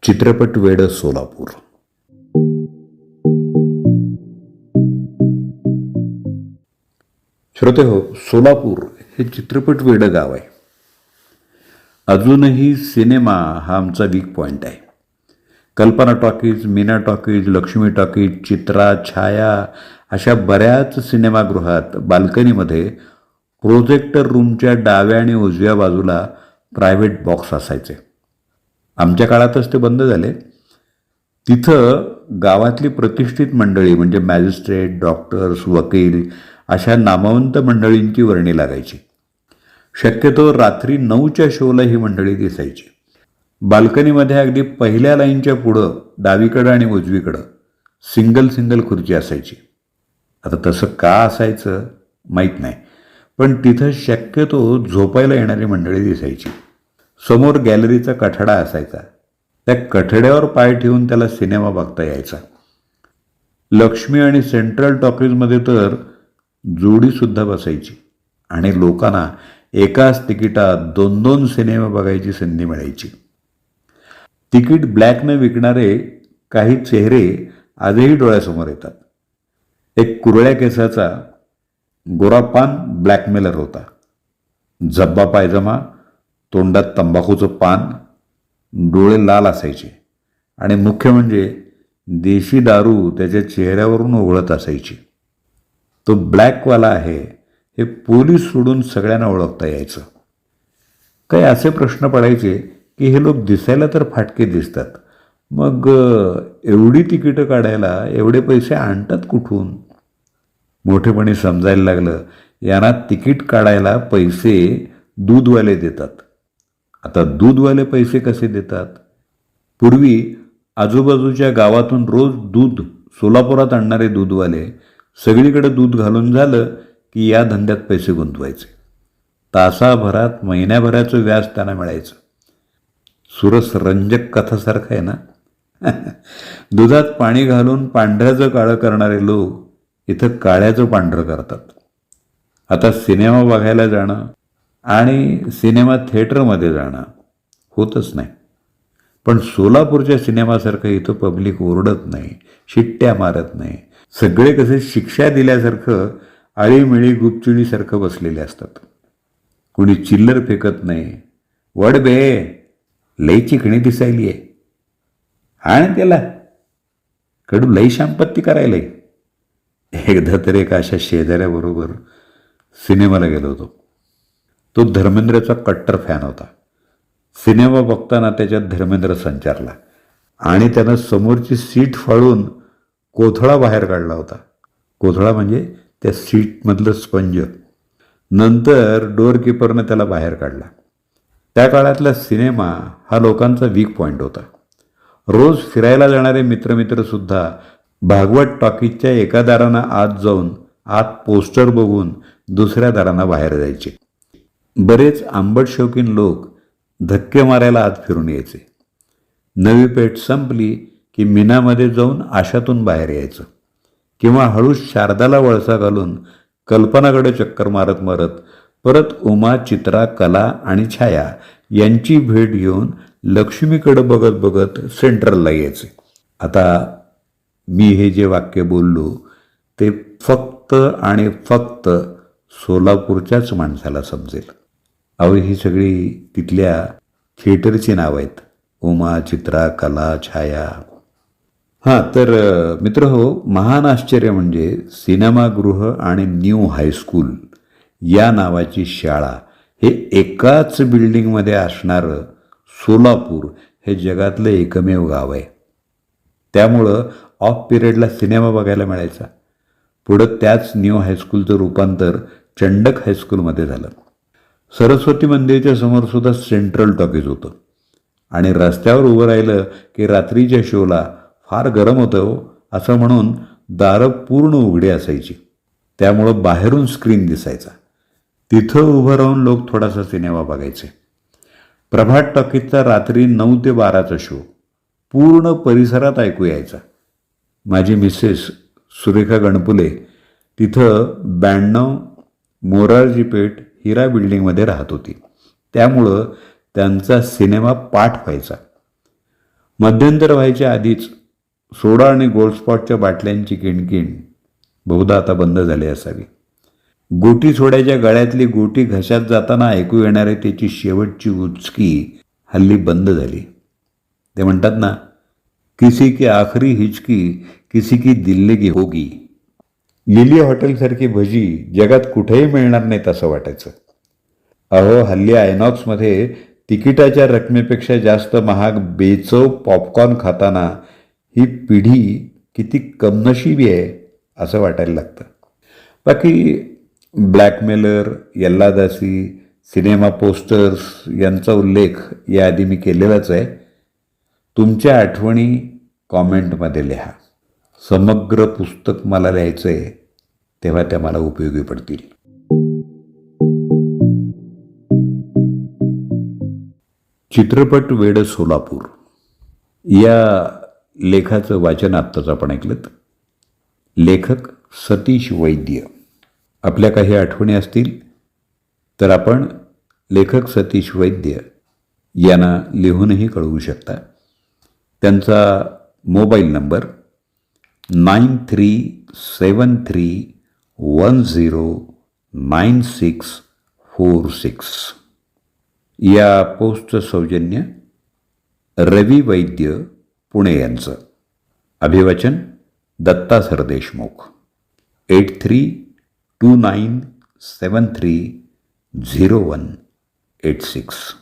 चित्रपट वेड सोलापूर. श्रोते हो, सोलापूर हे चित्रपट वेड गाव आहे. अजूनही सिनेमा हा आमचा वीक पॉइंट आहे. Kalpana talkies, Meena talkies, Lakshmi talkies, Chitra, Chhaya अशा बऱ्याच सिनेमागृहात बाल्कनीमध्ये प्रोजेक्टर रूमच्या डाव्या आणि उजव्या बाजूला प्रायव्हेट बॉक्स असायचे. आमच्या काळातच ते बंद झाले. तिथं गावातली प्रतिष्ठित मंडळी म्हणजे मॅजिस्ट्रेट, डॉक्टर्स, वकील अशा नामवंत मंडळींची वर्णी लागायची. शक्यतो रात्री 9च्या शोला ही मंडळी दिसायची. बाल्कनीमध्ये अगदी पहिल्या लाईनच्या पुढं डावीकडं आणि उजवीकडं सिंगल सिंगल खुर्ची असायची. आता तसं का असायचं माहीत नाही, पण तिथं शक्यतो झोपायला येणारी मंडळी दिसायची. समोर गॅलरीचा कठडा असायचा. त्या कठड्यावर पाय ठेवून त्याला सिनेमा बघता यायचा. लक्ष्मी आणि सेंट्रल टॉकीजमध्ये तर जोडीसुद्धा बसायची आणि लोकांना एकाच तिकिटात 2-2 सिनेमा बघायची संधी मिळायची. तिकीट ब्लॅकनं विकणारे काही चेहरे आजही डोळ्यासमोर येतात. एक कुरळ्या केसाचा गोरापान ब्लॅकमेलर होता. झब्बा पायजमा, तोंडात तंबाखूचं पान, डोळे लाल असायचे आणि मुख्य म्हणजे देशी दारू त्याच्या चेहऱ्यावरून ओघळत असायची. तो ब्लॅकवाला आहे हे पोलीस सोडून सगळ्यांना ओळखता यायचं. काही असे प्रश्न पडायचे की हे लोक दिसायला तर फाटके दिसतात, मग एवढी तिकीटं काढायला एवढे पैसे आणतात कुठून? मोठेपणी समजायला लागलं, यांना तिकीट काढायला पैसे दूधवाले देतात. आता दूधवाले पैसे कसे देतात? पूर्वी आजूबाजूच्या गावातून रोज दूध सोलापुरात आणणारे दूधवाले सगळीकडे दूध घालून झालं की या धंद्यात पैसे गुंतवायचे. तासाभरात महिन्याभराचं व्याज त्यांना मिळायचं. सुरस रंजक कथासारखं आहे ना. दुधात पाणी घालून पांढऱ्याचं काळं करणारे लोक इथं काळ्याचं पांढरं करतात. आता सिनेमा बघायला जाणं आणि सिनेमा थिएटरमध्ये जाणं होतच नाही. पण सोलापूरच्या सिनेमासारखं इथं पब्लिक ओरडत नाही, शिट्ट्या मारत नाही. सगळे कसे शिक्षा दिल्यासारखं आळीमिळी गुपचिडीसारखं बसलेले असतात. कुणी चिल्लर फेकत नाही. वड बे, लई चिकणी दिसायली आहे आणि त्याला कडू लई शांपत्ती करायला. एकदा तर एका अशा शेजाऱ्याबरोबर सिनेमाला गेलो होतो. तो धर्मेंद्रचा कट्टर फॅन होता. सिनेमा बघताना त्याच्यात धर्मेंद्र संचारला आणि त्यानं समोरची सीट फाडून कोथळा बाहेर काढला होता. कोथळा म्हणजे त्या सीटमधलं स्पंज. नंतर डोअरकीपरनं त्याला बाहेर काढला. त्या काळातला सिनेमा हा लोकांचा वीक पॉईंट होता. रोज फिरायला जाणारे मित्रसुद्धा भागवत टॉकीजच्या एका दारानं आत जाऊन आत पोस्टर बघून दुसऱ्या दारानं बाहेर जायचे. बरेच आंबट शौकीन लोक धक्के मारायला आत फिरून यायचे. नवी पेठ संपली की मीनामध्ये जाऊन आशातून बाहेर यायचं किंवा हळूच शारदाला वळसा घालून कल्पनाकडे चक्कर मारत मारत परत उमा, चित्रा, कला आणि छाया यांची भेट घेऊन लक्ष्मीकडे बघत बघत सेंट्रलला यायचे. आता मी हे जे वाक्य बोललो ते फक्त आणि फक्त सोलापूरच्याच माणसाला समजेल. अहो, ही सगळी तिथल्या थिएटरची नावं आहेत. उमा, चित्रा, कला, छाया. हां, तर मित्र हो, महान आश्चर्य म्हणजे सिनेमागृह आणि न्यू हायस्कूल या नावाची शाळा हे एकाच बिल्डिंगमध्ये असणारं सोलापूर हे जगातलं एकमेव गाव आहे. त्यामुळं ऑफ पिरियडला सिनेमा बघायला मिळायचा. पुढं त्याच न्यू हायस्कूलचं रूपांतर चंडक हायस्कूलमध्ये झालं. सरस्वती मंदिराच्या समोरसुद्धा सेंट्रल टॉकीज होतं आणि रस्त्यावर उभं राहिलं की रात्रीच्या शोला फार गरम होतं हो असं म्हणून दारं पूर्ण उघडी असायची. त्यामुळं बाहेरून स्क्रीन दिसायचा. तिथं उभं राहून लोक थोडासा सिनेमा बघायचे. प्रभात टॉकीजचा रात्री 9 ते 12चा शो पूर्ण परिसरात ऐकू यायचा. माझी मिसेस सुरेखा गणपुले तिथं 92 मोरारजी पेठ हिरा बिल्डिंगमध्ये राहत होती. त्यामुळं त्यांचा सिनेमा पाठ व्हायचा. मध्यंतर व्हायच्या आधीच सोडा आणि गोल्ड स्पॉटच्या बाटल्यांची किणकिण बहुधा आता बंद झाली असावी. गोटी सोड्याच्या गळ्यातली गोटी घशात जाताना ऐकू येणारे त्याची शेवटची उचकी हल्ली बंद झाली. ते म्हणतात ना, किसी की आखरी हिचकी किसी की दिल्लगी होगी. लिली हॉटेलसारखी भजी जगात कुठेही मिळणार नाहीत असं वाटायचं. अहो, हल्ली आयनॉक्समध्ये तिकिटाच्या रकमेपेक्षा जास्त महाग बेचव पॉपकॉर्न खाताना ही पिढी किती कमनशिबी आहे असं वाटायला लागतं. बाकी ब्लॅकमेलर, यल्लादासी, सिनेमा पोस्टर्स यांचा उल्लेख याआधी मी केलेलाच आहे. तुमच्या आठवणी कॉमेंटमध्ये लिहा. समग्र पुस्तक मला लिहायचं आहे, तेव्हा त्या मला उपयोगी पडतील. चित्रपट वेड सोलापूर या लेखाचं वाचन आत्ताच आपण ऐकलं. लेखक सतीश वैद्य. आपल्या काही आठवणी असतील तर आपण लेखक सतीश वैद्य यांना लिहूनही कळवू शकता. त्यांचा मोबाईल नंबर 9373109646. या पोस्टचं सौजन्य रवी वैद्य पुणे यांचं. अभिवाचन दत्ता सरदेशमुख. 8329730186.